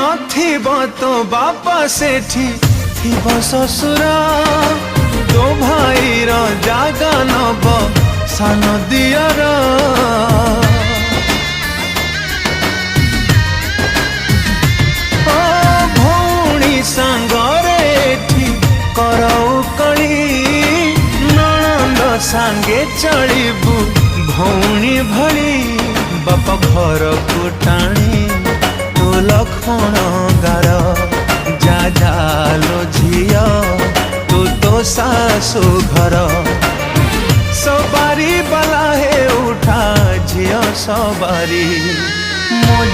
नथिब तो बापा सेठी थिब ससुर तो भाईर जागा नब सान दियर भौणी सांगरे एठी करौ कली नणंद सांगे चलिबू भौणी भली बापा घर को टाणी तो लखण गार जा जालो झिया तो सासु घर सवारी बला है उठा झिया सवारी मो